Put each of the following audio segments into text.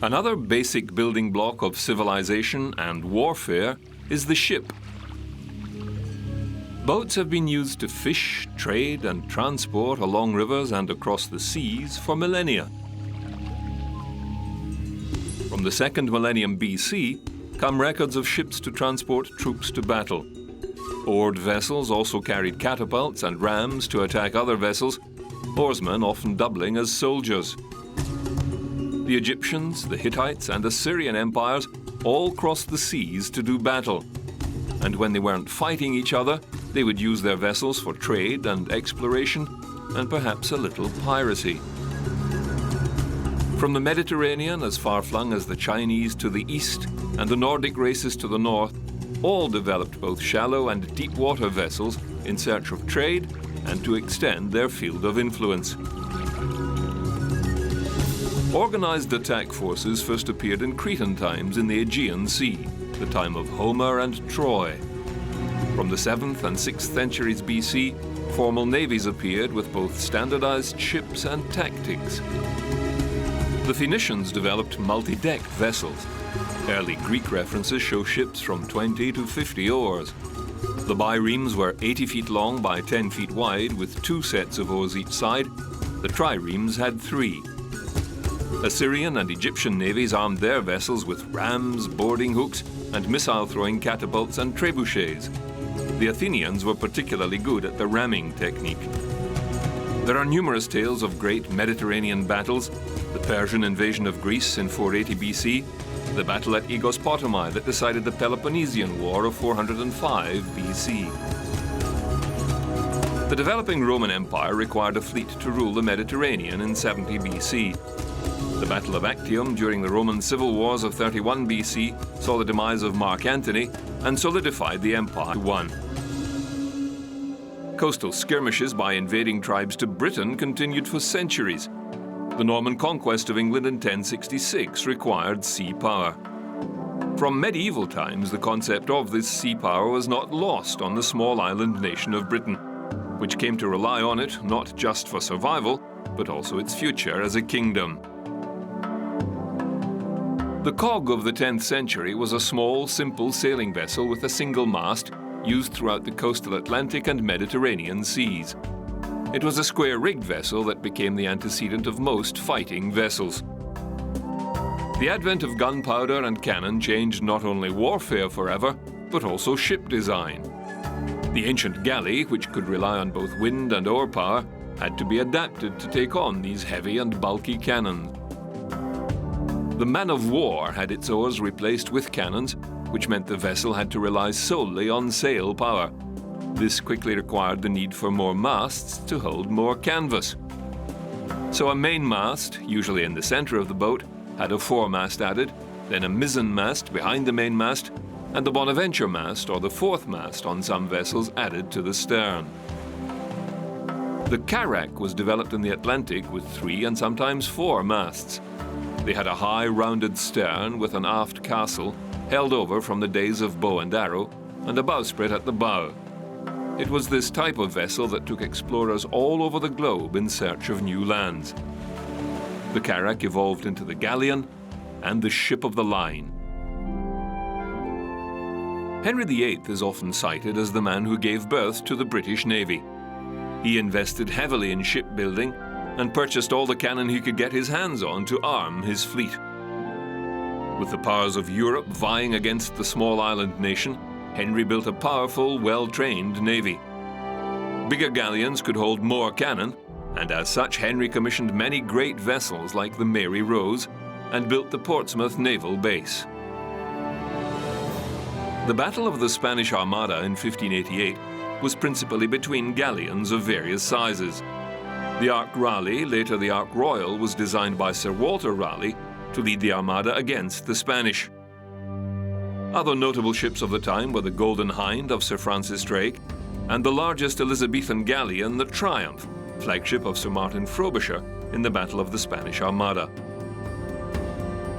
Another basic building block of civilization and warfare is the ship. Boats have been used to fish, trade and transport along rivers and across the seas for millennia. From the second millennium BC come records of ships to transport troops to battle. Oared vessels also carried catapults and rams to attack other vessels, oarsmen often doubling as soldiers. The Egyptians, the Hittites and Assyrian empires all crossed the seas to do battle. And when they weren't fighting each other, they would use their vessels for trade and exploration, and perhaps a little piracy. From the Mediterranean as far-flung as the Chinese to the east and the Nordic races to the north, all developed both shallow and deep-water vessels in search of trade and to extend their field of influence. Organized attack forces first appeared in Cretan times in the Aegean Sea, the time of Homer and Troy. From the 7th and 6th centuries BC, formal navies appeared with both standardized ships and tactics. The Phoenicians developed multi-deck vessels. Early Greek references show ships from 20 to 50 oars. The biremes were 80 feet long by 10 feet wide with 2 sets of oars each side. The triremes had 3. Assyrian and Egyptian navies armed their vessels with rams, boarding hooks, and missile-throwing catapults and trebuchets. The Athenians were particularly good at the ramming technique. There are numerous tales of great Mediterranean battles: the Persian invasion of Greece in 480 BC, the battle at Aegospotami that decided the Peloponnesian War of 405 BC. The developing Roman Empire required a fleet to rule the Mediterranean in 70 BC. The Battle of Actium during the Roman civil wars of 31 BC saw the demise of Mark Antony and solidified the empire won. Coastal skirmishes by invading tribes to Britain continued for centuries. The Norman conquest of England in 1066 required sea power. From medieval times, the concept of this sea power was not lost on the small island nation of Britain, which came to rely on it not just for survival, but also its future as a kingdom. The cog of the 10th century was a small, simple sailing vessel with a single mast used throughout the coastal Atlantic and Mediterranean seas. It was a square-rigged vessel that became the antecedent of most fighting vessels. The advent of gunpowder and cannon changed not only warfare forever, but also ship design. The ancient galley, which could rely on both wind and oar power, had to be adapted to take on these heavy and bulky cannons. The man-of-war had its oars replaced with cannons, which meant the vessel had to rely solely on sail power. This quickly required the need for more masts to hold more canvas. So a mainmast, usually in the center of the boat, had a foremast added, then a mizzenmast behind the mainmast, and the Bonaventure mast, or the fourth mast on some vessels, added to the stern. The carrack was developed in the Atlantic with 3 and sometimes 4 masts. They had a high, rounded stern with an aft castle held over from the days of bow and arrow, and a bowsprit at the bow. It was this type of vessel that took explorers all over the globe in search of new lands. The carrack evolved into the galleon and the ship of the line. Henry VIII is often cited as the man who gave birth to the British Navy. He invested heavily in shipbuilding and purchased all the cannon he could get his hands on to arm his fleet. With the powers of Europe vying against the small island nation, Henry built a powerful, well-trained navy. Bigger galleons could hold more cannon, and as such Henry commissioned many great vessels like the Mary Rose and built the Portsmouth Naval Base. The Battle of the Spanish Armada in 1588 was principally between galleons of various sizes. The Ark Raleigh, later the Ark Royal, was designed by Sir Walter Raleigh to lead the Armada against the Spanish. Other notable ships of the time were the Golden Hind of Sir Francis Drake and the largest Elizabethan galleon, the Triumph, flagship of Sir Martin Frobisher in the Battle of the Spanish Armada.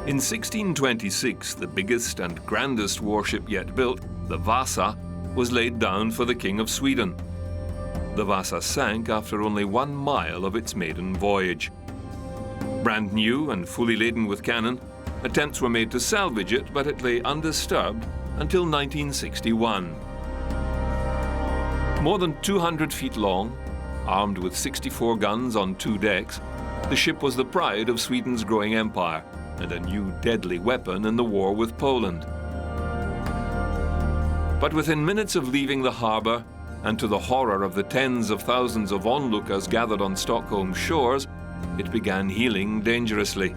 In 1626, the biggest and grandest warship yet built, the Vasa, was laid down for the King of Sweden. The Vasa sank after only 1 mile of its maiden voyage. Brand new and fully laden with cannon, Attempts were made to salvage it, but it lay undisturbed until 1961. More than 200 feet long, armed with 64 guns on 2 decks, the ship was the pride of Sweden's growing empire and a new deadly weapon in the war with Poland. But within minutes of leaving the harbour, and to the horror of the tens of thousands of onlookers gathered on Stockholm's shores, it began heeling dangerously.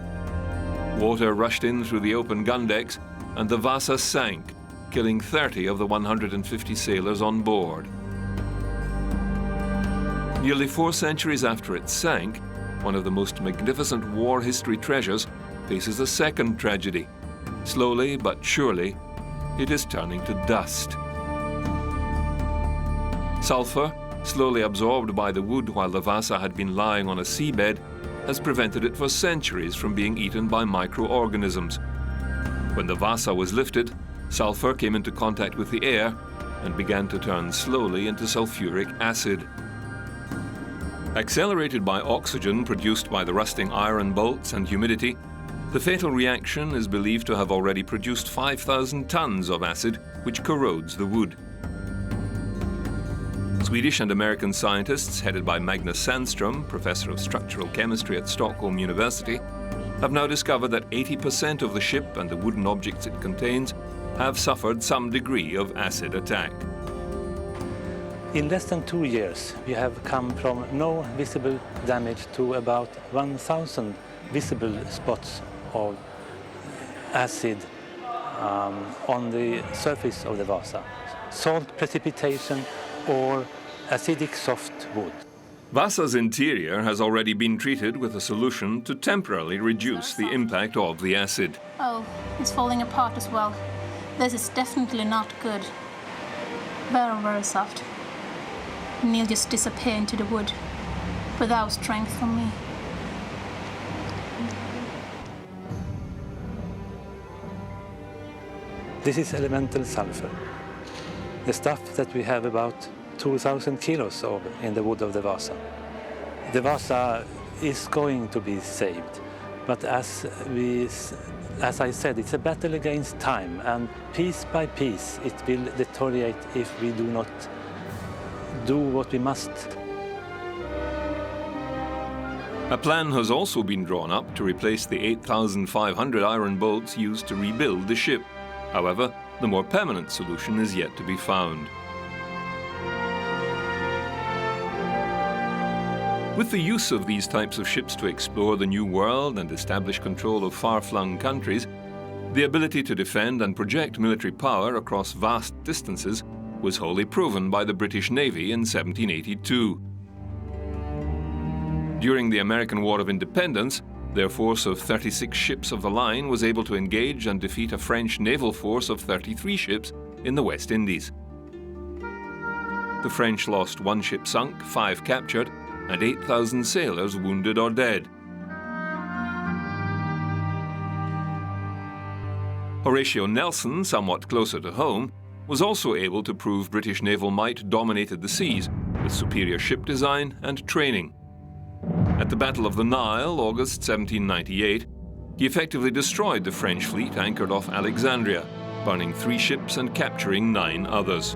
Water rushed in through the open gun decks, and the Vasa sank, killing 30 of the 150 sailors on board. Nearly 4 centuries after it sank, one of the most magnificent war history treasures faces a second tragedy. Slowly but surely, it is turning to dust. Sulfur, slowly absorbed by the wood while the Vasa had been lying on a seabed, has prevented it for centuries from being eaten by microorganisms. When the Vasa was lifted, sulfur came into contact with the air and began to turn slowly into sulfuric acid. Accelerated by oxygen produced by the rusting iron bolts and humidity, the fatal reaction is believed to have already produced 5,000 tons of acid, which corrodes the wood. Swedish and American scientists, headed by Magnus Sandström, professor of structural chemistry at Stockholm University, have now discovered that 80% of the ship and the wooden objects it contains have suffered some degree of acid attack. In less than 2 years, we have come from no visible damage to about 1,000 visible spots of acid on the surface of the Vasa. Salt precipitation or acidic soft wood. Vasa's interior has already been treated with a solution to temporarily reduce the impact of the acid. Oh, it's falling apart as well. This is definitely not good. Very, very soft. And he'll just disappear into the wood without strength from me. This is elemental sulfur, the stuff that we have about 2,000 kilos of in the wood of the Vasa. The Vasa is going to be saved, but as I said, it's a battle against time, and piece by piece it will deteriorate if we do not do what we must. A plan has also been drawn up to replace the 8,500 iron bolts used to rebuild the ship. However, the more permanent solution is yet to be found. With the use of these types of ships to explore the New World and establish control of far-flung countries, the ability to defend and project military power across vast distances was wholly proven by the British Navy in 1782. During the American War of Independence, their force of 36 ships of the line was able to engage and defeat a French naval force of 33 ships in the West Indies. The French lost 1 ship sunk, 5 captured, and 8,000 sailors wounded or dead. Horatio Nelson, somewhat closer to home, was also able to prove British naval might dominated the seas with superior ship design and training. At the Battle of the Nile, August 1798, he effectively destroyed the French fleet anchored off Alexandria, burning 3 ships and capturing 9 others.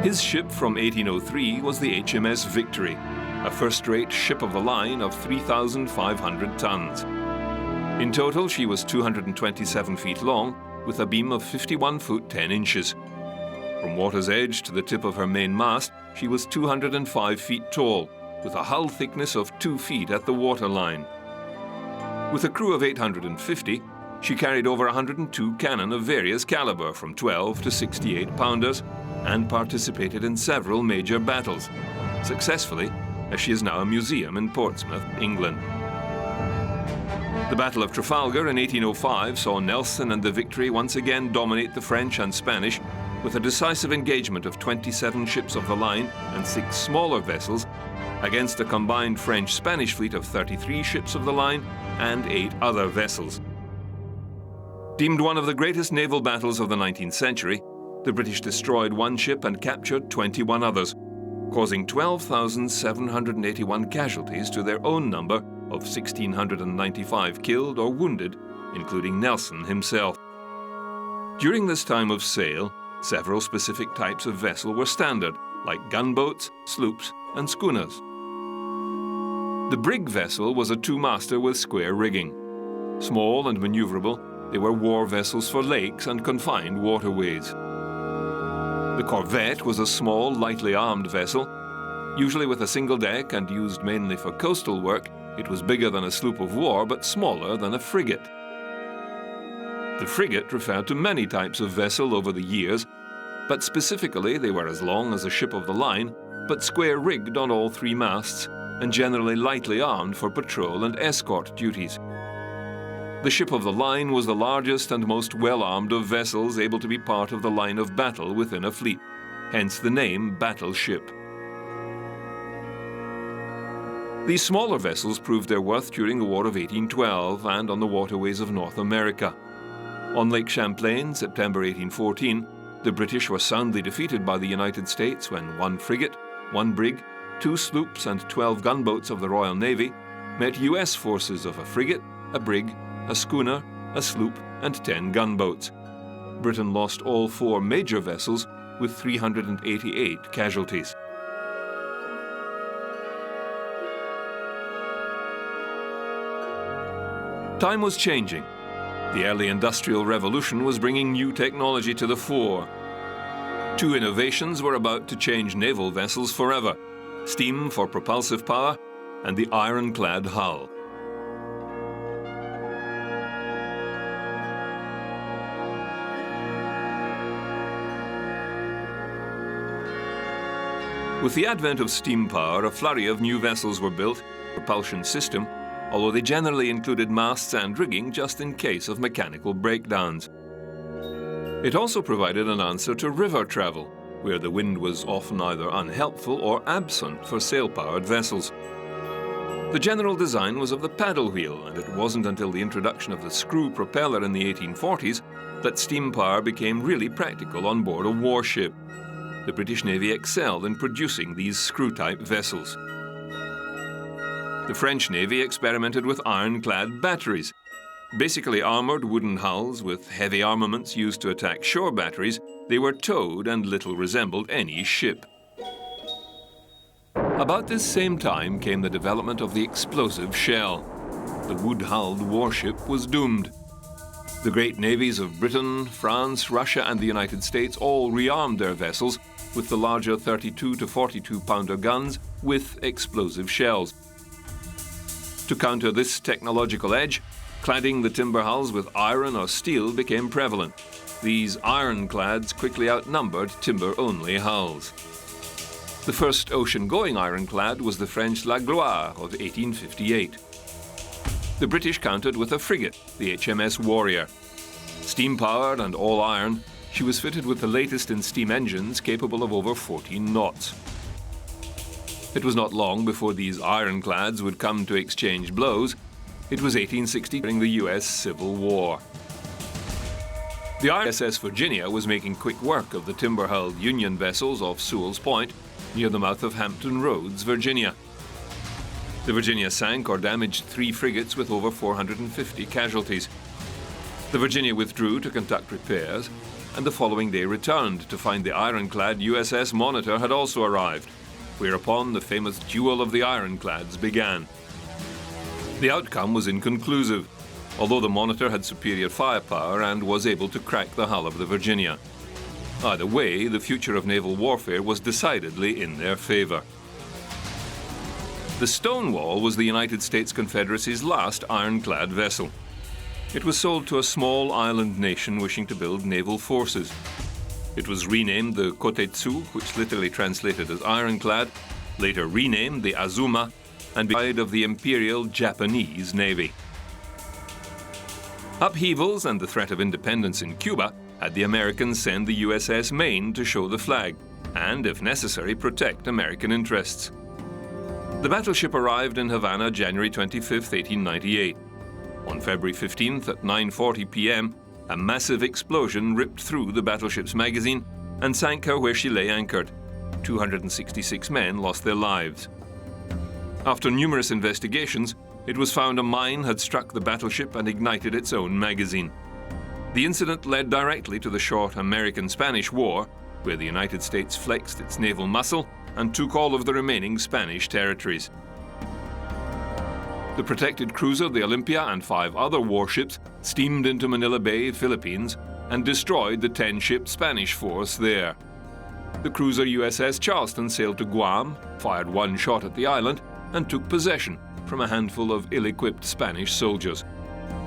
His ship from 1803 was the HMS Victory, a first-rate ship of the line of 3,500 tons. In total, she was 227 feet long, with a beam of 51 foot 10 inches. From water's edge to the tip of her main mast, she was 205 feet tall, with a hull thickness of 2 feet at the waterline. With a crew of 850, she carried over 102 cannon of various caliber, from 12 to 68 pounders, and participated in several major battles, successfully, as she is now a museum in Portsmouth, England. The Battle of Trafalgar in 1805 saw Nelson and the Victory once again dominate the French and Spanish, with a decisive engagement of 27 ships of the line and 6 smaller vessels against a combined French-Spanish fleet of 33 ships of the line and 8 other vessels. Deemed one of the greatest naval battles of the 19th century, the British destroyed 1 ship and captured 21 others, causing 12,781 casualties to their own number of 1,695 killed or wounded including Nelson himself. During this time of sail, several specific types of vessel were standard, like gunboats, sloops, and schooners. The brig vessel was a two-master with square rigging. Small and maneuverable, they were war vessels for lakes and confined waterways. The corvette was a small, lightly armed vessel. Usually with a single deck and used mainly for coastal work, it was bigger than a sloop of war but smaller than a frigate. The frigate referred to many types of vessel over the years, but specifically they were as long as a ship of the line, but square-rigged on all three masts and generally lightly armed for patrol and escort duties. The ship of the line was the largest and most well-armed of vessels able to be part of the line of battle within a fleet, hence the name battleship. These smaller vessels proved their worth during the War of 1812 and on the waterways of North America. On Lake Champlain, September 1814, the British were soundly defeated by the United States when one frigate, one brig, two sloops and 12 gunboats of the Royal Navy met US forces of a frigate, a brig, a schooner, a sloop and 10 gunboats. Britain lost all 4 major vessels with 388 casualties. Time was changing. The early Industrial Revolution was bringing new technology to the fore. 2 innovations were about to change naval vessels forever: steam for propulsive power and the ironclad hull. With the advent of steam power, a flurry of new vessels were built, propulsion system, although they generally included masts and rigging just in case of mechanical breakdowns. It also provided an answer to river travel, where the wind was often either unhelpful or absent for sail-powered vessels. The general design was of the paddle wheel, and it wasn't until the introduction of the screw propeller in the 1840s that steam power became really practical on board a warship. The British Navy excelled in producing these screw-type vessels. The French Navy experimented with ironclad batteries. Basically armoured wooden hulls with heavy armaments used to attack shore batteries, they were towed and little resembled any ship. About this same time came the development of the explosive shell. The wood-hulled warship was doomed. The great navies of Britain, France, Russia and the United States all rearmed their vessels with the larger 32 to 42-pounder guns with explosive shells. To counter this technological edge, cladding the timber hulls with iron or steel became prevalent. These ironclads quickly outnumbered timber-only hulls. The first ocean-going ironclad was the French La Gloire of 1858. The British countered with a frigate, the HMS Warrior. Steam-powered and all iron, she was fitted with the latest in steam engines capable of over 14 knots. It was not long before these ironclads would come to exchange blows. It was 1860 during the US Civil War. The ISS Virginia was making quick work of the timber-hulled Union vessels off Sewell's Point, near the mouth of Hampton Roads, Virginia. The Virginia sank or damaged 3 frigates with over 450 casualties. The Virginia withdrew to conduct repairs, and the following day returned to find the ironclad USS Monitor had also arrived, whereupon the famous duel of the ironclads began. The outcome was inconclusive, although the Monitor had superior firepower and was able to crack the hull of the Virginia. Either way, the future of naval warfare was decidedly in their favor. The Stonewall was the United States Confederacy's last ironclad vessel. It was sold to a small island nation wishing to build naval forces. It was renamed the Kotetsu, which literally translated as ironclad, later renamed the Azuma, and became of the Imperial Japanese Navy. Upheavals and the threat of independence in Cuba had the Americans send the USS Maine to show the flag and, if necessary, protect American interests. The battleship arrived in Havana January 25, 1898. On February 15th at 9:40 p.m., a massive explosion ripped through the battleship's magazine and sank her where she lay anchored. 266 men lost their lives. After numerous investigations, It was found a mine had struck the battleship and ignited its own magazine. The incident led directly to the short American-Spanish War, where the United States flexed its naval muscle and took all of the remaining Spanish territories. The protected cruiser, the Olympia, and 5 other warships steamed into Manila Bay, Philippines, and destroyed the 10-ship Spanish force there. The cruiser USS Charleston sailed to Guam, fired 1 shot at the island, and took possession from a handful of ill-equipped Spanish soldiers.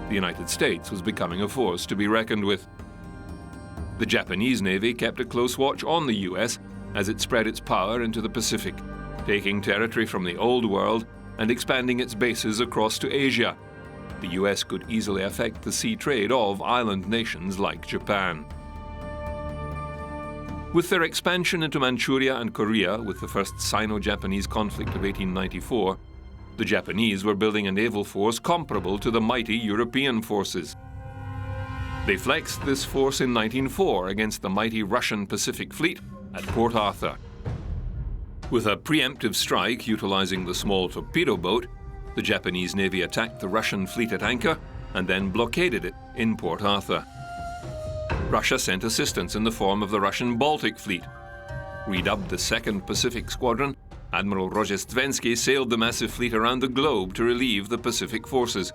The United States was becoming a force to be reckoned with. The Japanese Navy kept a close watch on the US as it spread its power into the Pacific, taking territory from the Old World and expanding its bases across to Asia. The US could easily affect the sea trade of island nations like Japan. With their expansion into Manchuria and Korea with the first Sino-Japanese conflict of 1894, the Japanese were building a naval force comparable to the mighty European forces. They flexed this force in 1904 against the mighty Russian Pacific Fleet at Port Arthur. With a preemptive strike utilizing the small torpedo boat, the Japanese Navy attacked the Russian fleet at anchor and then blockaded it in Port Arthur. Russia sent assistance in the form of the Russian Baltic Fleet. Redubbed the 2nd Pacific Squadron, Admiral Rozhestvensky sailed the massive fleet around the globe to relieve the Pacific forces.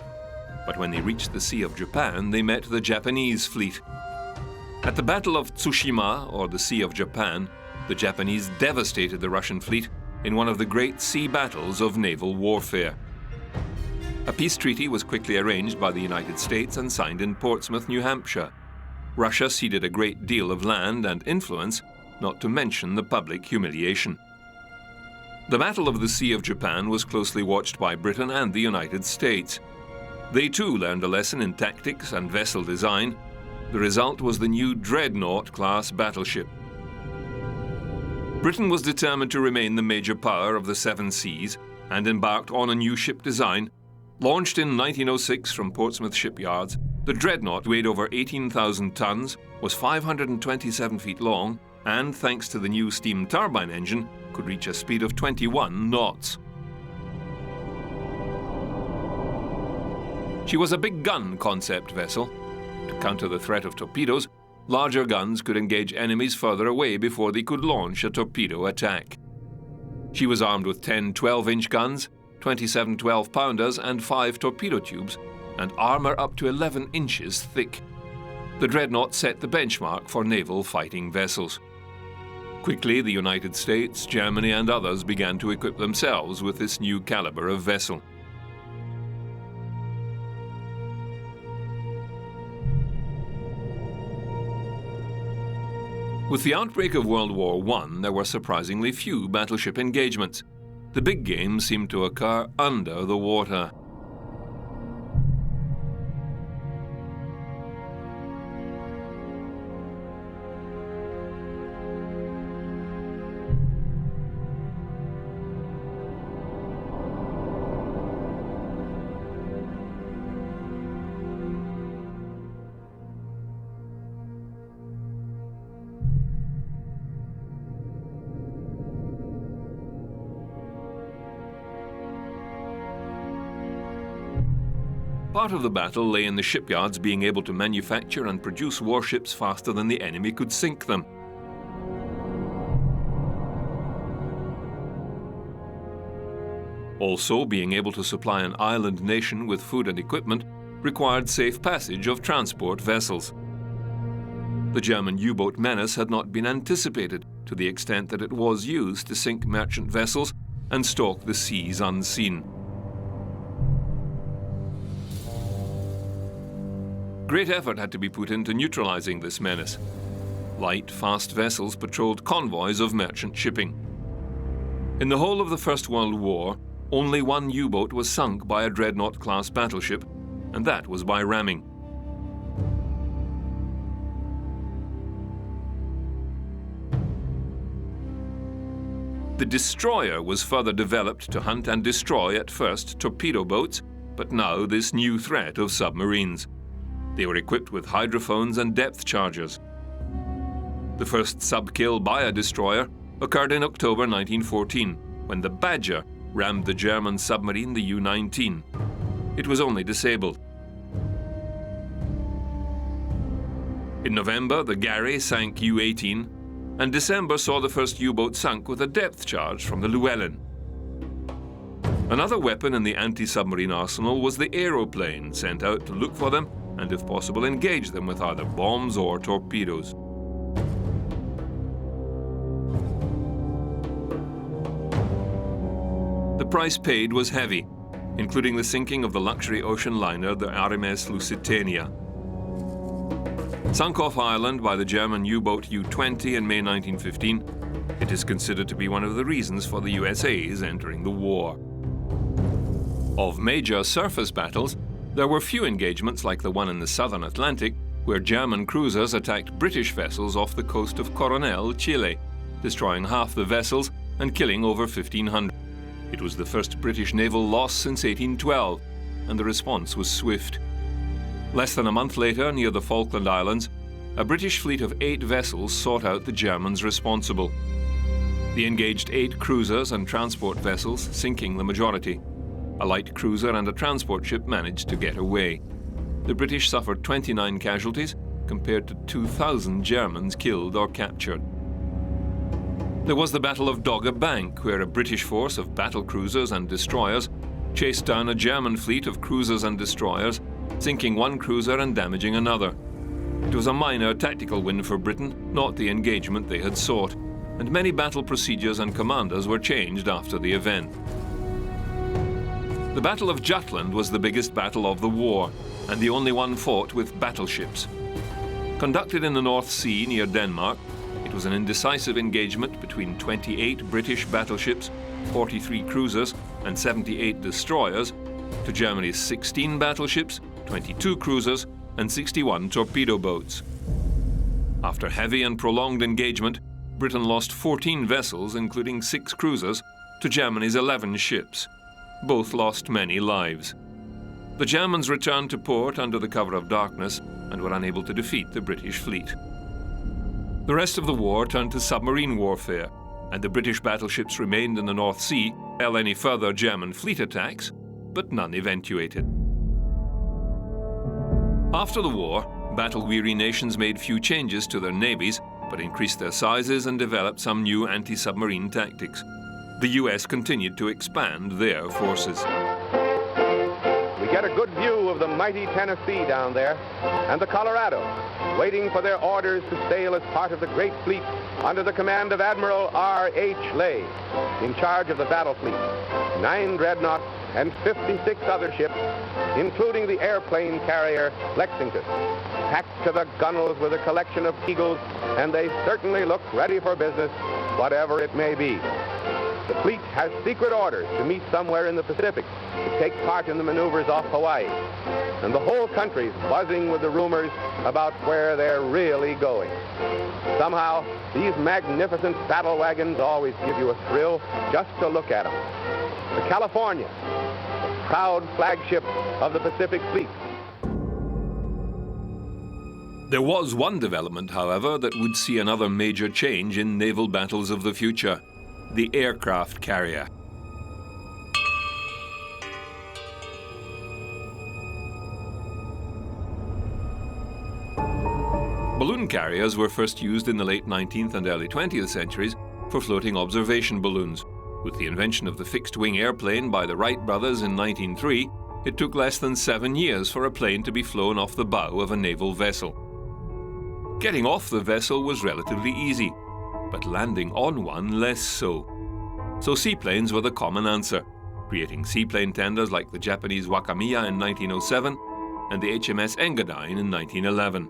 But when they reached the Sea of Japan, they met the Japanese fleet. At the Battle of Tsushima, or the Sea of Japan, the Japanese devastated the Russian fleet in one of the great sea battles of naval warfare. A peace treaty was quickly arranged by the United States and signed in Portsmouth, New Hampshire. Russia ceded a great deal of land and influence, not to mention the public humiliation. The Battle of the Sea of Japan was closely watched by Britain and the United States. They too learned a lesson in tactics and vessel design. The result was the new Dreadnought-class battleship. Britain was determined to remain the major power of the 7 seas and embarked on a new ship design. Launched in 1906 from Portsmouth shipyards, the Dreadnought weighed over 18,000 tons, was 527 feet long, and thanks to the new steam turbine engine, could reach a speed of 21 knots. She was a big gun concept vessel. To counter the threat of torpedoes, larger guns could engage enemies further away before they could launch a torpedo attack. She was armed with 10 12-inch guns, 27 12-pounders and 5 torpedo tubes, and armor up to 11 inches thick. The Dreadnought set the benchmark for naval fighting vessels. Quickly, the United States, Germany, and others began to equip themselves with this new caliber of vessel. With the outbreak of World War I, there were surprisingly few battleship engagements. The big game seemed to occur under the water. Part of the battle lay in the shipyards being able to manufacture and produce warships faster than the enemy could sink them. Also, being able to supply an island nation with food and equipment required safe passage of transport vessels. The German U-boat menace had not been anticipated to the extent that it was used to sink merchant vessels and stalk the seas unseen. Great effort had to be put into neutralizing this menace. Light, fast vessels patrolled convoys of merchant shipping. In the whole of the First World War, only 1 U-boat was sunk by a Dreadnought-class battleship, and that was by ramming. The destroyer was further developed to hunt and destroy at first torpedo boats, but now this new threat of submarines. They were equipped with hydrophones and depth chargers. The first sub-kill by a destroyer occurred in October 1914, when the Badger rammed the German submarine, the U-19. it was only disabled. In November, the Gary sank U-18, and December saw the first U-boat sunk with a depth charge from the Llewellyn. Another weapon in the anti-submarine arsenal was the aeroplane, sent out to look for them and, if possible, engage them with either bombs or torpedoes. The price paid was heavy, including the sinking of the luxury ocean liner, the RMS Lusitania. Sunk off Ireland by the German U-boat U-20 in May 1915, it is considered to be one of the reasons for the USA's entering the war. Of major surface battles, there were few engagements like the one in the southern Atlantic, where German cruisers attacked British vessels off the coast of Coronel, Chile, destroying half the vessels and killing over 1,500. It was the first British naval loss since 1812, and the response was swift. Less than a month later, near the Falkland Islands, a British fleet of 8 vessels sought out the Germans responsible. They engaged 8 cruisers and transport vessels, sinking the majority. A light cruiser and a transport ship managed to get away. The British suffered 29 casualties, compared to 2,000 Germans killed or captured. There was the Battle of Dogger Bank, where a British force of battle cruisers and destroyers chased down a German fleet of cruisers and destroyers, sinking one cruiser and damaging another. It was a minor tactical win for Britain, not the engagement they had sought, and many battle procedures and commanders were changed after the event. The Battle of Jutland was the biggest battle of the war, and the only one fought with battleships. Conducted in the North Sea near Denmark, it was an indecisive engagement between 28 British battleships, 43 cruisers, and 78 destroyers, to Germany's 16 battleships, 22 cruisers, and 61 torpedo boats. After heavy and prolonged engagement, Britain lost 14 vessels, including 6 cruisers, to Germany's 11 ships. Both lost many lives. The Germans returned to port under the cover of darkness and were unable to defeat the British fleet. The rest of the war turned to submarine warfare, and the British battleships remained in the North Sea, held any further German fleet attacks, but none eventuated. After the war, battle-weary nations made few changes to their navies, but increased their sizes and developed some new anti-submarine tactics. The US continued to expand their forces. We get a good view of the mighty Tennessee down there, and the Colorado, waiting for their orders to sail as part of the great fleet under the command of Admiral R.H. Lay, in charge of the battle fleet, 9 dreadnoughts and 56 other ships, including the airplane carrier Lexington, packed to the gunwales with a collection of eagles, and they certainly look ready for business, whatever it may be. The fleet has secret orders to meet somewhere in the Pacific to take part in the maneuvers off Hawaii. And the whole country's buzzing with the rumors about where they're really going. Somehow, these magnificent battle wagons always give you a thrill just to look at them. The California, the proud flagship of the Pacific Fleet. There was one development, however, that would see another major change in naval battles of the future: the aircraft carrier. Balloon carriers were first used in the late 19th and early 20th centuries for floating observation balloons. With the invention of the fixed-wing airplane by the Wright brothers in 1903, it took less than 7 years for a plane to be flown off the bow of a naval vessel. Getting off the vessel was relatively easy, but landing on one less so. So seaplanes were the common answer, creating seaplane tenders like the Japanese Wakamiya in 1907 and the HMS Engadine in 1911.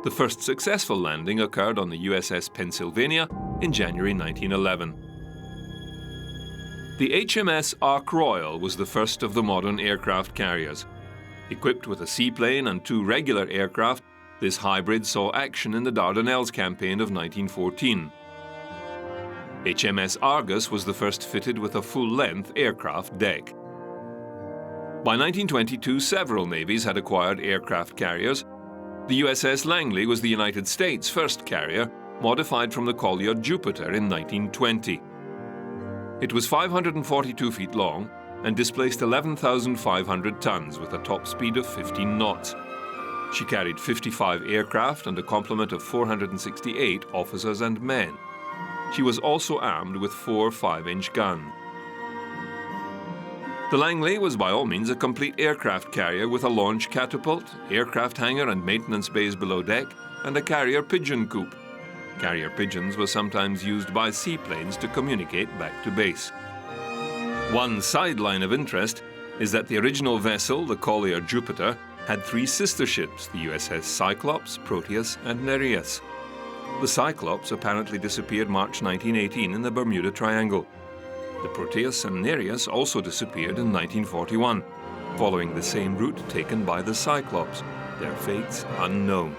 The first successful landing occurred on the USS Pennsylvania in January 1911. The HMS Ark Royal was the first of the modern aircraft carriers. Equipped with a seaplane and 2 regular aircraft, this hybrid saw action in the Dardanelles campaign of 1914. HMS Argus was the first fitted with a full-length aircraft deck. By 1922, several navies had acquired aircraft carriers. The USS Langley was the United States' first carrier, modified from the collier Jupiter in 1920. It was 542 feet long, and displaced 11,500 tons with a top speed of 15 knots. She carried 55 aircraft and a complement of 468 officers and men. She was also armed with 4 5-inch guns. The Langley was by all means a complete aircraft carrier with a launch catapult, aircraft hangar and maintenance bays below deck, and a carrier pigeon coop. Carrier pigeons were sometimes used by seaplanes to communicate back to base. One sideline of interest is that the original vessel, the collier Jupiter, had 3 sister ships, the USS Cyclops, Proteus, and Nereus. The Cyclops apparently disappeared March 1918 in the Bermuda Triangle. The Proteus and Nereus also disappeared in 1941, following the same route taken by the Cyclops, their fates unknown.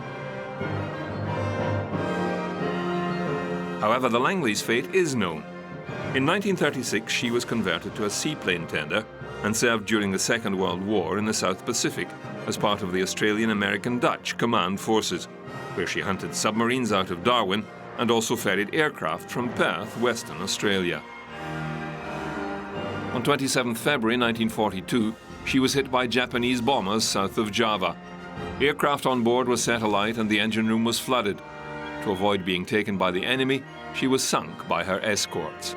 However, the Langley's fate is known. In 1936, she was converted to a seaplane tender and served during the Second World War in the South Pacific as part of the Australian-American-Dutch command forces, where she hunted submarines out of Darwin and also ferried aircraft from Perth, Western Australia. On 27 February 1942, she was hit by Japanese bombers south of Java. Aircraft on board was set alight and the engine room was flooded. To avoid being taken by the enemy, she was sunk by her escorts.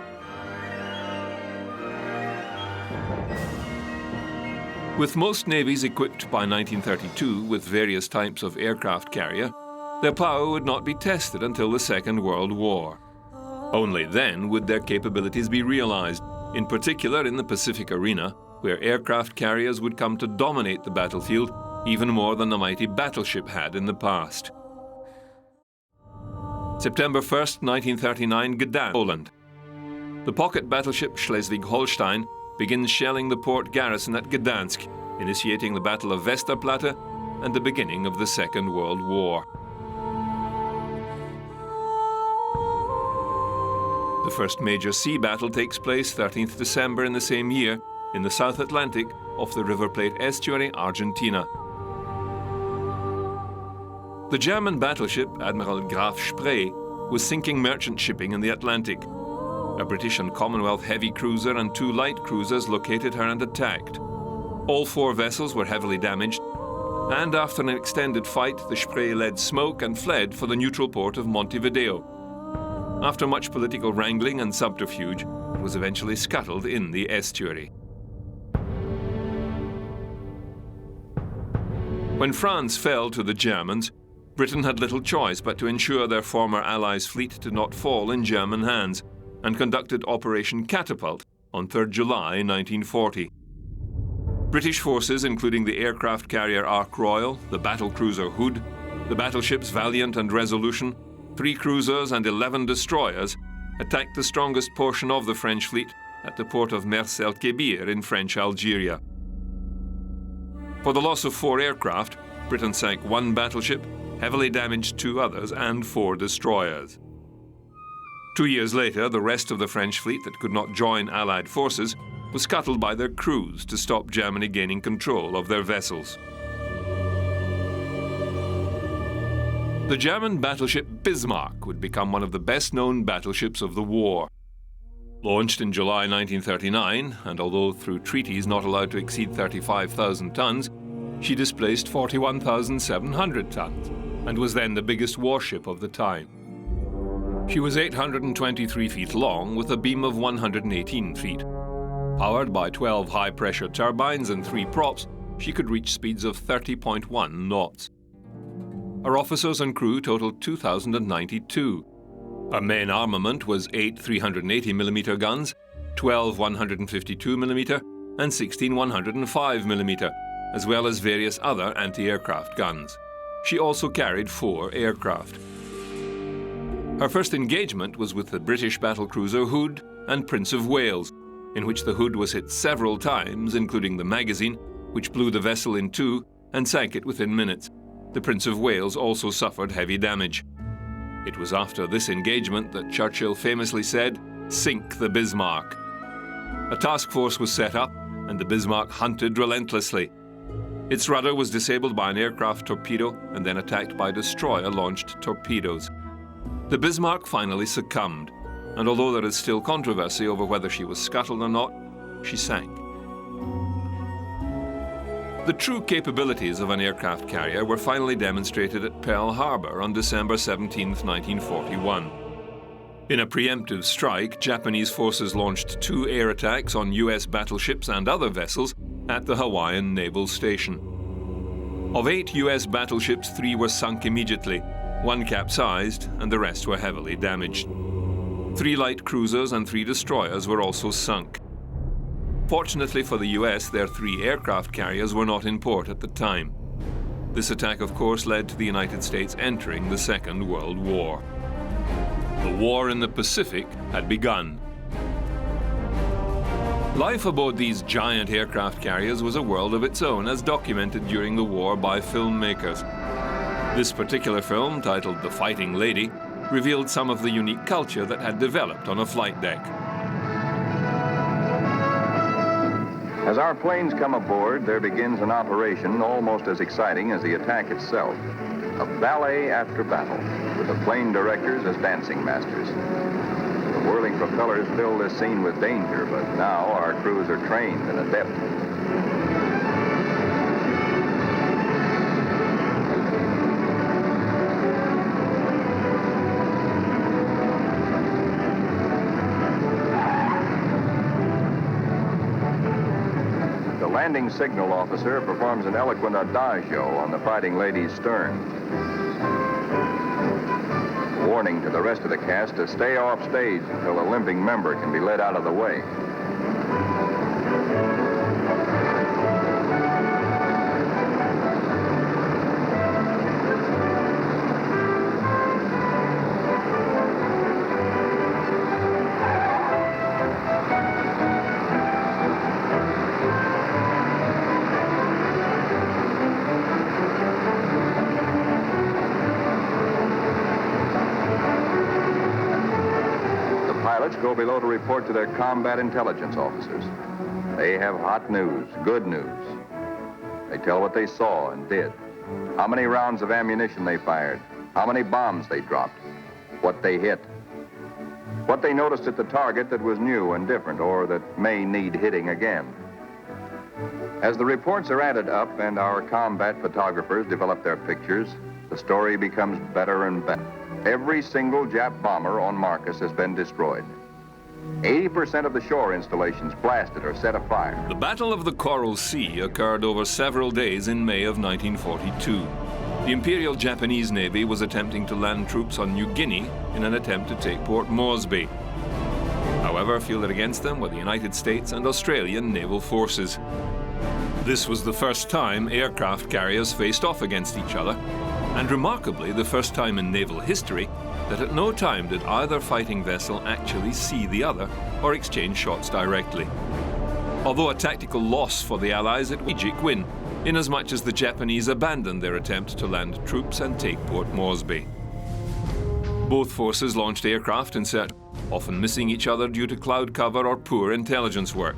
With most navies equipped by 1932 with various types of aircraft carrier, their power would not be tested until the Second World War. Only then would their capabilities be realized, in particular in the Pacific arena, where aircraft carriers would come to dominate the battlefield even more than the mighty battleship had in the past. September 1st, 1939, Gdansk, Poland. The pocket battleship Schleswig-Holstein begins shelling the port garrison at Gdansk, initiating the Battle of Westerplatte and the beginning of the Second World War. The first major sea battle takes place 13th December in the same year in the South Atlantic off the River Plate estuary, Argentina. The German battleship Admiral Graf Spee was sinking merchant shipping in the Atlantic. A British and Commonwealth heavy cruiser and 2 light cruisers located her and attacked. All 4 vessels were heavily damaged, and after an extended fight, the Spee led smoke and fled for the neutral port of Montevideo. After much political wrangling and subterfuge, it was eventually scuttled in the estuary. When France fell to the Germans, Britain had little choice but to ensure their former allies' fleet did not fall in German hands, and conducted Operation Catapult on 3rd July 1940. British forces, including the aircraft carrier Ark Royal, the battlecruiser Hood, the battleships Valiant and Resolution, 3 cruisers and 11 destroyers, attacked the strongest portion of the French fleet at the port of Mers el Kebir in French Algeria. For the loss of 4 aircraft, Britain sank 1 battleship, heavily damaged 2 others, and 4 destroyers. 2 years later, the rest of the French fleet that could not join Allied forces was scuttled by their crews to stop Germany gaining control of their vessels. The German battleship Bismarck would become one of the best-known battleships of the war. Launched in July 1939, and although through treaties not allowed to exceed 35,000 tons, she displaced 41,700 tons, and was then the biggest warship of the time. She was 823 feet long with a beam of 118 feet. Powered by 12 high-pressure turbines and 3 props, she could reach speeds of 30.1 knots. Her officers and crew totaled 2,092. Her main armament was 8 380mm guns, 12 152mm, and 16 105mm, as well as various other anti-aircraft guns. She also carried 4 aircraft. Her first engagement was with the British battlecruiser Hood and Prince of Wales, in which the Hood was hit several times, including the magazine, which blew the vessel in 2 and sank it within minutes. The Prince of Wales also suffered heavy damage. It was after this engagement that Churchill famously said, "Sink the Bismarck." A task force was set up, and the Bismarck hunted relentlessly. Its rudder was disabled by an aircraft torpedo and then attacked by destroyer-launched torpedoes. The Bismarck finally succumbed, and although there is still controversy over whether she was scuttled or not, she sank. The true capabilities of an aircraft carrier were finally demonstrated at Pearl Harbor on December 17, 1941. In a preemptive strike, Japanese forces launched 2 air attacks on US battleships and other vessels at the Hawaiian Naval Station. Of 8 US battleships, 3 were sunk immediately, 1 capsized, and the rest were heavily damaged. 3 light cruisers and 3 destroyers were also sunk. Fortunately for the US, their 3 aircraft carriers were not in port at the time. This attack, of course, led to the United States entering the Second World War. The war in the Pacific had begun. Life aboard these giant aircraft carriers was a world of its own, as documented during the war by filmmakers. This particular film, titled The Fighting Lady, revealed some of the unique culture that had developed on a flight deck. As our planes come aboard, there begins an operation almost as exciting as the attack itself. A ballet after battle, with the plane directors as dancing masters. The whirling propellers fill this scene with danger, but now our crews are trained and adept. The landing signal officer performs an eloquent adagio on the Fighting Lady's stern. Warning to the rest of the cast to stay off stage until a limping member can be led out of the way. Pilots go below to report to their combat intelligence officers. They have hot news, good news. They tell what they saw and did, how many rounds of ammunition they fired, how many bombs they dropped, what they hit, what they noticed at the target that was new and different or that may need hitting again. As the reports are added up and our combat photographers develop their pictures, the story becomes better and better. Every single Jap bomber on Marcus has been destroyed. 80% of the shore installations blasted or set afire. The Battle of the Coral Sea occurred over several days in May of 1942. The Imperial Japanese Navy was attempting to land troops on New Guinea in an attempt to take Port Moresby. However, fielded against them were the United States and Australian naval forces. This was the first time aircraft carriers faced off against each other, and remarkably, the first time in naval history that at no time did either fighting vessel actually see the other or exchange shots directly. Although a tactical loss for the Allies, it was a strategic win, inasmuch as the Japanese abandoned their attempt to land troops and take Port Moresby. Both forces launched aircraft in search, often missing each other due to cloud cover or poor intelligence work.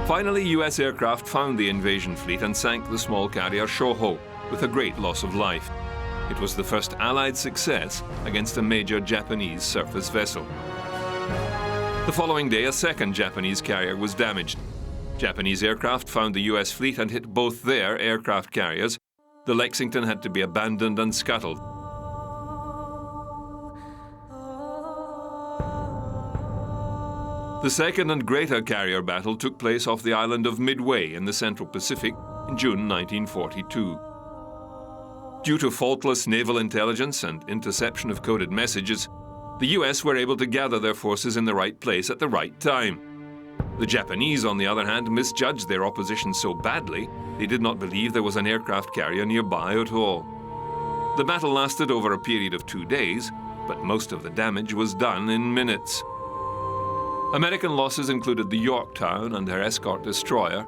Finally, US aircraft found the invasion fleet and sank the small carrier Shoho, with a great loss of life. It was the first Allied success against a major Japanese surface vessel. The following day, a second Japanese carrier was damaged. Japanese aircraft found the US fleet and hit both their aircraft carriers. The Lexington had to be abandoned and scuttled. The second and greater carrier battle took place off the island of Midway in the Central Pacific in June 1942. Due to faultless naval intelligence and interception of coded messages, the US were able to gather their forces in the right place at the right time. The Japanese, on the other hand, misjudged their opposition so badly they did not believe there was an aircraft carrier nearby at all. The battle lasted over a period of 2 days, but most of the damage was done in minutes. American losses included the Yorktown and her escort destroyer.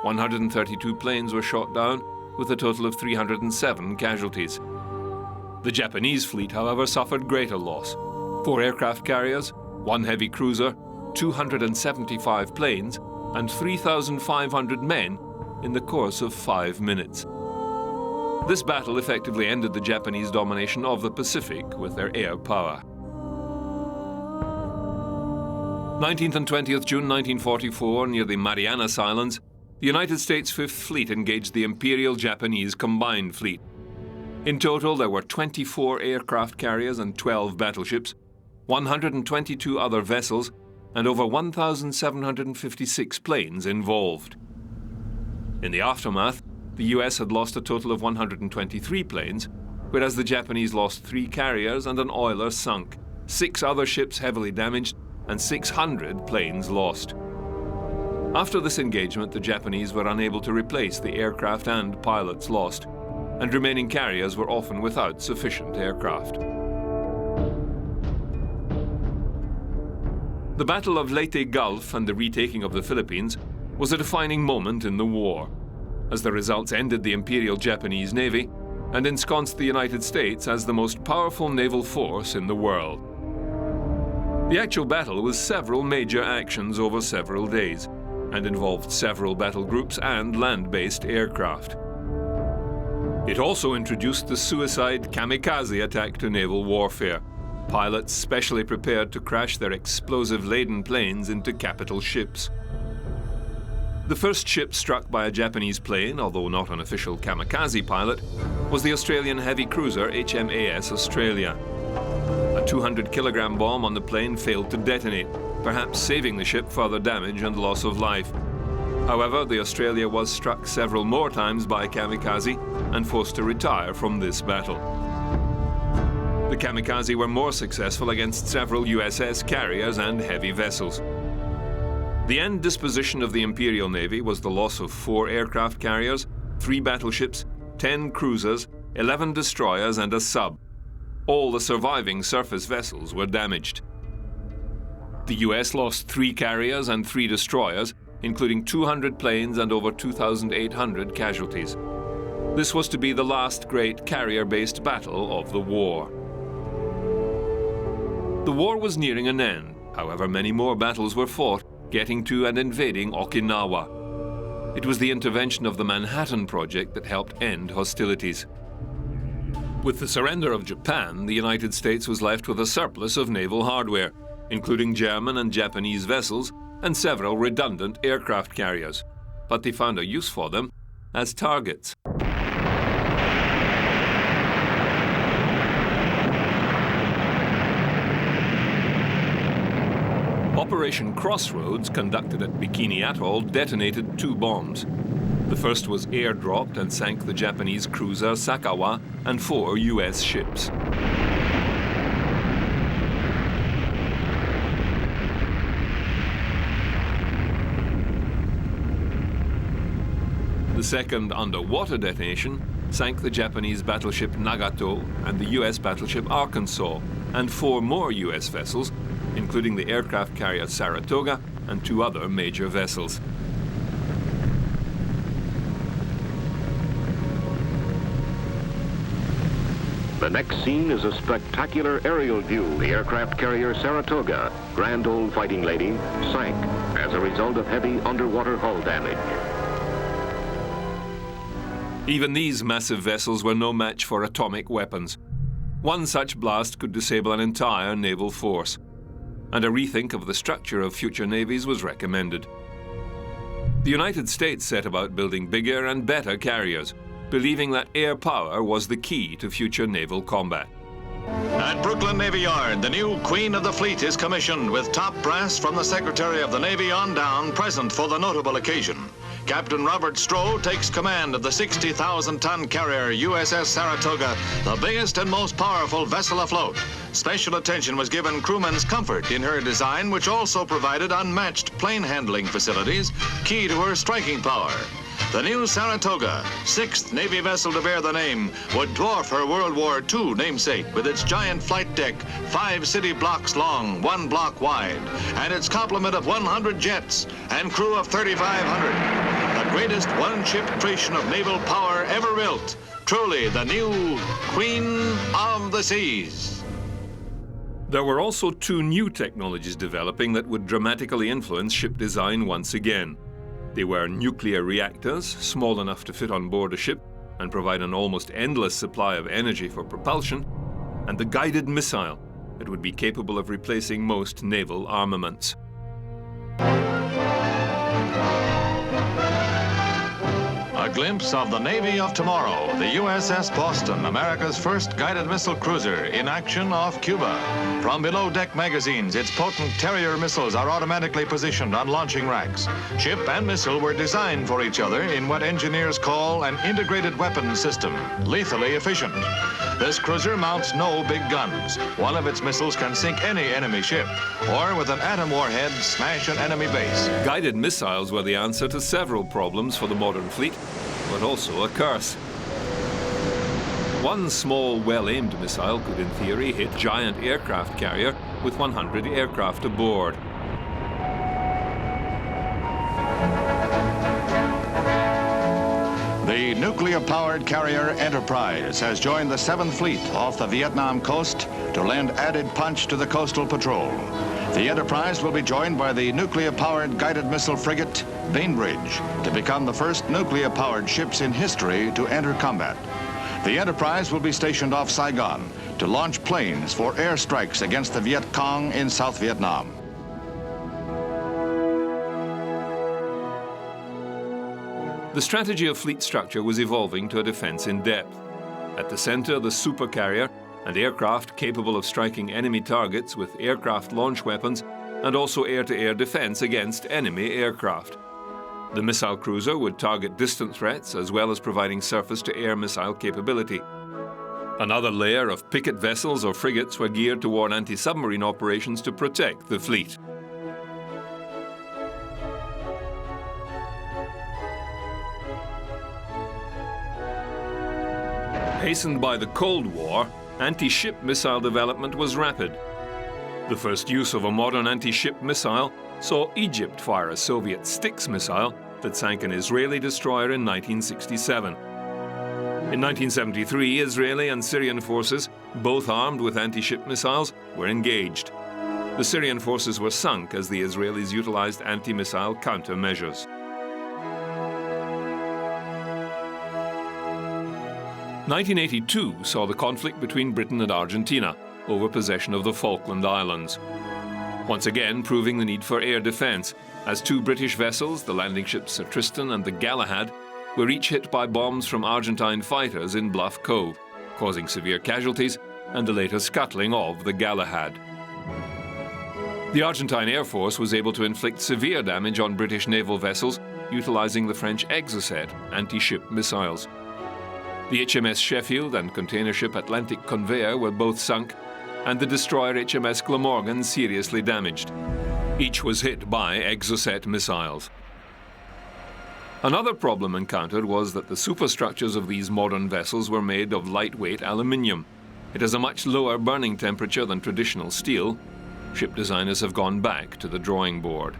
132 planes were shot down, with a total of 307 casualties. The Japanese fleet, however, suffered greater loss. 4 aircraft carriers, 1 heavy cruiser, 275 planes, and 3,500 men in the course of 5 minutes. This battle effectively ended the Japanese domination of the Pacific with their air power. 19th and 20th June 1944, near the Marianas Islands, the United States Fifth Fleet engaged the Imperial Japanese Combined Fleet. In total, there were 24 aircraft carriers and 12 battleships, 122 other vessels, and over 1,756 planes involved. In the aftermath, the US had lost a total of 123 planes, whereas the Japanese lost 3 carriers and an oiler sunk, 6 other ships heavily damaged, and 600 planes lost. After this engagement, the Japanese were unable to replace the aircraft and pilots lost, and remaining carriers were often without sufficient aircraft. The Battle of Leyte Gulf and the retaking of the Philippines was a defining moment in the war, as the results ended the Imperial Japanese Navy and ensconced the United States as the most powerful naval force in the world. The actual battle was several major actions over several days, and involved several battle groups and land-based aircraft. It also introduced the suicide kamikaze attack to naval warfare, pilots specially prepared to crash their explosive-laden planes into capital ships. The first ship struck by a Japanese plane, although not an official kamikaze pilot, was the Australian heavy cruiser HMAS Australia. A 200-kilogram bomb on the plane failed to detonate, perhaps saving the ship further damage and loss of life. However, the Australia was struck several more times by kamikaze and forced to retire from this battle. The kamikaze were more successful against several USS carriers and heavy vessels. The end disposition of the Imperial Navy was the loss of 4 aircraft carriers, 3 battleships, 10 cruisers, 11 destroyers and a sub. All the surviving surface vessels were damaged. The US lost 3 carriers and 3 destroyers, including 200 planes and over 2,800 casualties. This was to be the last great carrier-based battle of the war. The war was nearing an end. However, many more battles were fought, getting to and invading Okinawa. It was the intervention of the Manhattan Project that helped end hostilities. With the surrender of Japan, the United States was left with a surplus of naval hardware, including German and Japanese vessels and several redundant aircraft carriers. But they found a use for them as targets. Operation Crossroads, conducted at Bikini Atoll, detonated 2 bombs. The first was airdropped and sank the Japanese cruiser Sakawa and 4 US ships. The second underwater detonation sank the Japanese battleship Nagato and the US battleship Arkansas, and 4 more US vessels, including the aircraft carrier Saratoga and 2 other major vessels. The next scene is a spectacular aerial view. The aircraft carrier Saratoga, grand old fighting lady, sank as a result of heavy underwater hull damage. Even these massive vessels were no match for atomic weapons. One such blast could disable an entire naval force, and a rethink of the structure of future navies was recommended. The United States set about building bigger and better carriers, believing that air power was the key to future naval combat. At Brooklyn Navy Yard, the new Queen of the Fleet is commissioned with top brass from the Secretary of the Navy on down, present for the notable occasion. Captain Robert Stroh takes command of the 60,000-ton carrier USS Saratoga, the biggest and most powerful vessel afloat. Special attention was given crewmen's comfort in her design, which also provided unmatched plane handling facilities, key to her striking power. The new Saratoga, 6th Navy vessel to bear the name, would dwarf her World War II namesake with its giant flight deck, 5 city blocks long, 1 block wide, and its complement of 100 jets and crew of 3,500. The greatest one-ship creation of naval power ever built. Truly the new Queen of the Seas. There were also 2 new technologies developing that would dramatically influence ship design once again. They were nuclear reactors, small enough to fit on board a ship and provide an almost endless supply of energy for propulsion, and the guided missile that would be capable of replacing most naval armaments. glimpse of the Navy of tomorrow, the USS Boston, America's first guided missile cruiser, in action off Cuba. From below-deck magazines, its potent Terrier missiles are automatically positioned on launching racks. Ship and missile were designed for each other in what engineers call an integrated weapons system, lethally efficient. This cruiser mounts no big guns. One of its missiles can sink any enemy ship, or with an atom warhead, smash an enemy base. Guided missiles were the answer to several problems for the modern fleet, but also a curse. One small, well-aimed missile could, in theory, hit giant aircraft carrier with 100 aircraft aboard. The nuclear-powered carrier Enterprise has joined the 7th Fleet off the Vietnam coast to lend added punch to the coastal patrol. The Enterprise will be joined by the nuclear-powered guided missile frigate Bainbridge to become the first nuclear-powered ships in history to enter combat. The Enterprise will be stationed off Saigon to launch planes for airstrikes against the Viet Cong in South Vietnam. The strategy of fleet structure was evolving to a defense in depth. At the center, the supercarrier and aircraft capable of striking enemy targets with aircraft launch weapons and also air-to-air defense against enemy aircraft. The missile cruiser would target distant threats as well as providing surface-to-air missile capability. Another layer of picket vessels or frigates were geared toward anti-submarine operations to protect the fleet. Hastened by the Cold War, anti-ship missile development was rapid. The first use of a modern anti-ship missile saw Egypt fire a Soviet Styx missile that sank an Israeli destroyer in 1967. In 1973, Israeli and Syrian forces, both armed with anti-ship missiles, were engaged. The Syrian forces were sunk as the Israelis utilized anti-missile countermeasures. 1982 saw the conflict between Britain and Argentina over possession of the Falkland Islands, once again proving the need for air defense, as two British vessels, the landing ships Sir Tristan and the Galahad, were each hit by bombs from Argentine fighters in Bluff Cove, causing severe casualties and the later scuttling of the Galahad. The Argentine Air Force was able to inflict severe damage on British naval vessels utilizing the French Exocet anti-ship missiles. The HMS Sheffield and container ship Atlantic Conveyor were both sunk, and the destroyer HMS Glamorgan seriously damaged. Each was hit by Exocet missiles. Another problem encountered was that the superstructures of these modern vessels were made of lightweight aluminium. It has a much lower burning temperature than traditional steel. Ship designers have gone back to the drawing board.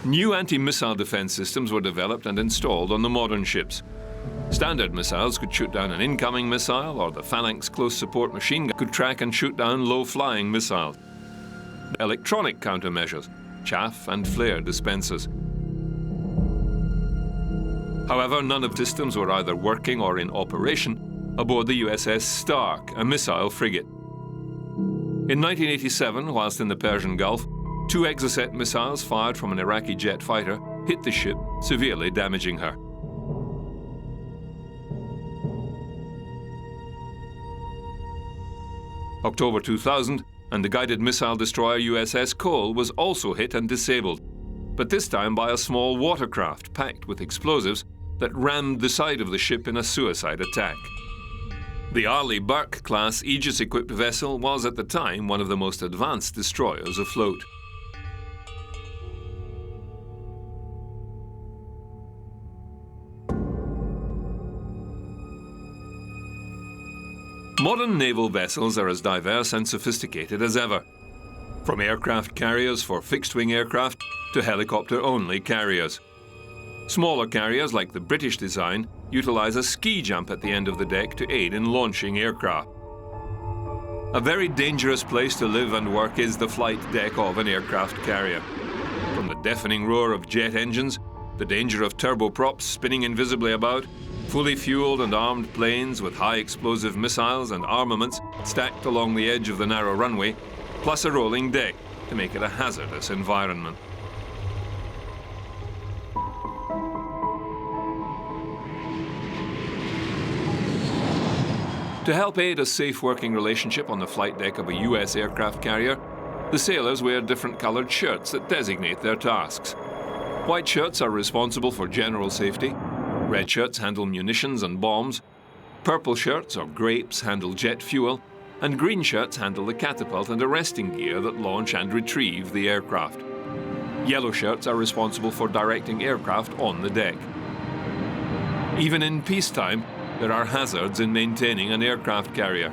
New anti-missile defense systems were developed and installed on the modern ships. Standard missiles could shoot down an incoming missile, or the Phalanx close support machine gun could track and shoot down low-flying missiles. Electronic countermeasures, chaff and flare dispensers. However, none of the systems were either working or in operation aboard the USS Stark, a missile frigate. In 1987, whilst in the Persian Gulf, two Exocet missiles fired from an Iraqi jet fighter hit the ship, severely damaging her. October 2000, and the guided missile destroyer USS Cole was also hit and disabled, but this time by a small watercraft packed with explosives that rammed the side of the ship in a suicide attack. The Arleigh Burke-class Aegis-equipped vessel was at the time one of the most advanced destroyers afloat. Modern naval vessels are as diverse and sophisticated as ever, from aircraft carriers for fixed-wing aircraft to helicopter-only carriers. Smaller carriers, like the British design, utilize a ski jump at the end of the deck to aid in launching aircraft. A very dangerous place to live and work is the flight deck of an aircraft carrier. From the deafening roar of jet engines, the danger of turboprops spinning invisibly about, fully fueled and armed planes with high explosive missiles and armaments stacked along the edge of the narrow runway, plus a rolling deck, to make it a hazardous environment. To help aid a safe working relationship on the flight deck of a US aircraft carrier, the sailors wear different coloured shirts that designate their tasks. White shirts are responsible for general safety, red shirts handle munitions and bombs, purple shirts or grapes handle jet fuel, and green shirts handle the catapult and arresting gear that launch and retrieve the aircraft. Yellow shirts are responsible for directing aircraft on the deck. Even in peacetime, there are hazards in maintaining an aircraft carrier.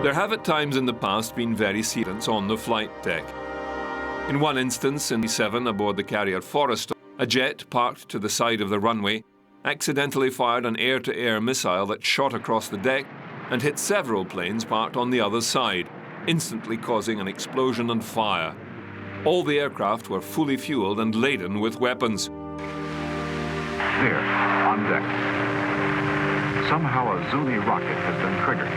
There have at times in the past been very serious incidents on the flight deck. In one instance, in '87 aboard the carrier Forrestal, a jet parked to the side of the runway accidentally fired an air-to-air missile that shot across the deck and hit several planes parked on the other side, instantly causing an explosion and fire. All the aircraft were fully fueled and laden with weapons. There, on deck. Somehow a Zuni rocket has been triggered,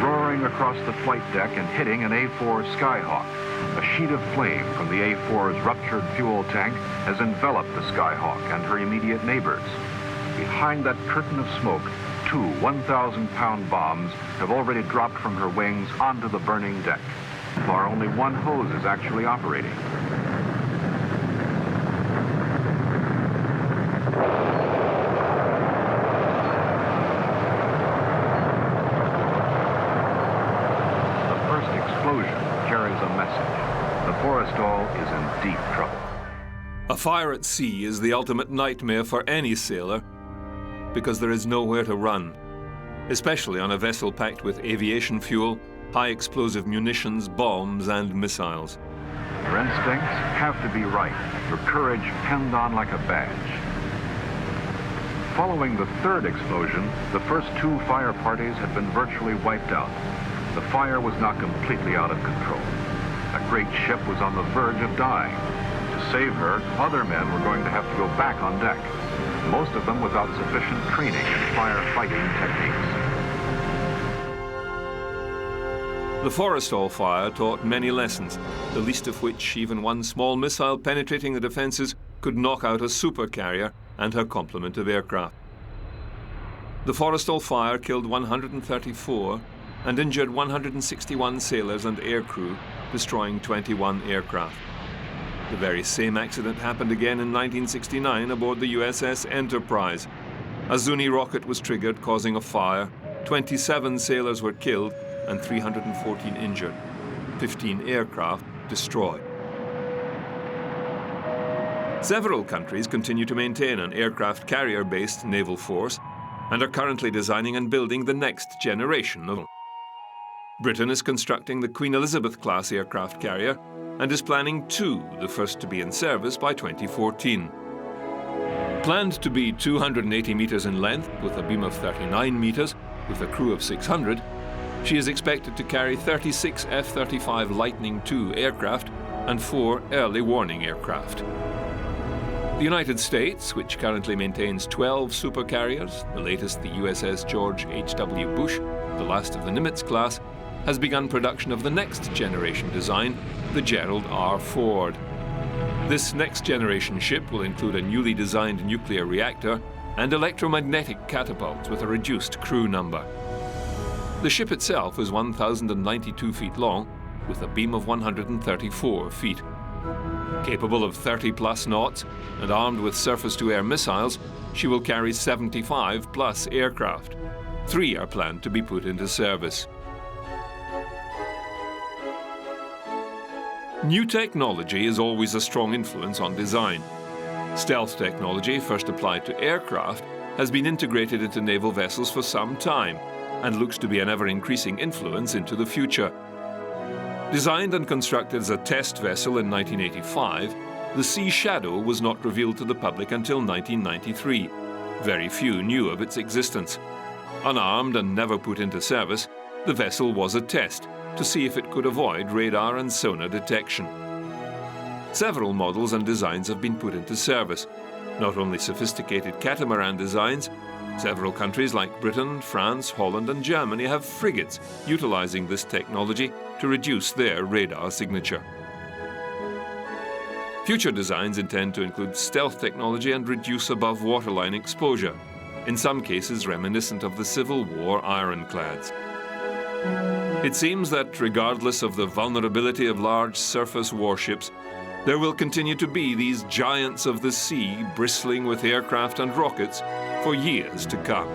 roaring across the flight deck and hitting an A4 Skyhawk. A sheet of flame from the A4's ruptured fuel tank has enveloped the Skyhawk and her immediate neighbors. Behind that curtain of smoke, two 1,000-pound bombs have already dropped from her wings onto the burning deck. While only one hose is actually operating. Forrestal is in deep trouble. A fire at sea is the ultimate nightmare for any sailor because there is nowhere to run, especially on a vessel packed with aviation fuel, high explosive munitions, bombs and missiles. Your instincts have to be right, your courage pinned on like a badge. Following the third explosion, the first two fire parties had been virtually wiped out. The fire was not completely out of control. A great ship was on the verge of dying. To save her, other men were going to have to go back on deck, most of them without sufficient training in firefighting techniques. The Forrestal fire taught many lessons, the least of which even one small missile penetrating the defences could knock out a supercarrier and her complement of aircraft. The Forrestal fire killed 134 and injured 161 sailors and aircrew, destroying 21 aircraft. The very same accident happened again in 1969 aboard the USS Enterprise. A Zuni rocket was triggered, causing a fire. 27 sailors were killed and 314 injured. 15 aircraft destroyed. Several countries continue to maintain an aircraft carrier-based naval force and are currently designing and building the next generation of. Britain is constructing the Queen Elizabeth-class aircraft carrier and is planning two, the first to be in service by 2014. Planned to be 280 meters in length with a beam of 39 meters with a crew of 600, she is expected to carry 36 F-35 Lightning II aircraft and 4 early warning aircraft. The United States, which currently maintains 12 supercarriers, the latest the USS George H.W. Bush, the last of the Nimitz class, has begun production of the next generation design, the Gerald R. Ford. This next generation ship will include a newly designed nuclear reactor and electromagnetic catapults with a reduced crew number. The ship itself is 1,092 feet long, with a beam of 134 feet. Capable of 30-plus knots and armed with surface-to-air missiles, she will carry 75-plus aircraft. 3 are planned to be put into service. New technology is always a strong influence on design. Stealth technology, first applied to aircraft, has been integrated into naval vessels for some time and looks to be an ever-increasing influence into the future. Designed and constructed as a test vessel in 1985, the Sea Shadow was not revealed to the public until 1993. Very few knew of its existence. Unarmed and never put into service, the vessel was a test to see if it could avoid radar and sonar detection. Several models and designs have been put into service, not only sophisticated catamaran designs. Several countries like Britain, France, Holland and Germany have frigates utilizing this technology to reduce their radar signature. Future designs intend to include stealth technology and reduce above waterline exposure, in some cases reminiscent of the Civil War ironclads. It seems that regardless of the vulnerability of large surface warships, there will continue to be these giants of the sea bristling with aircraft and rockets for years to come.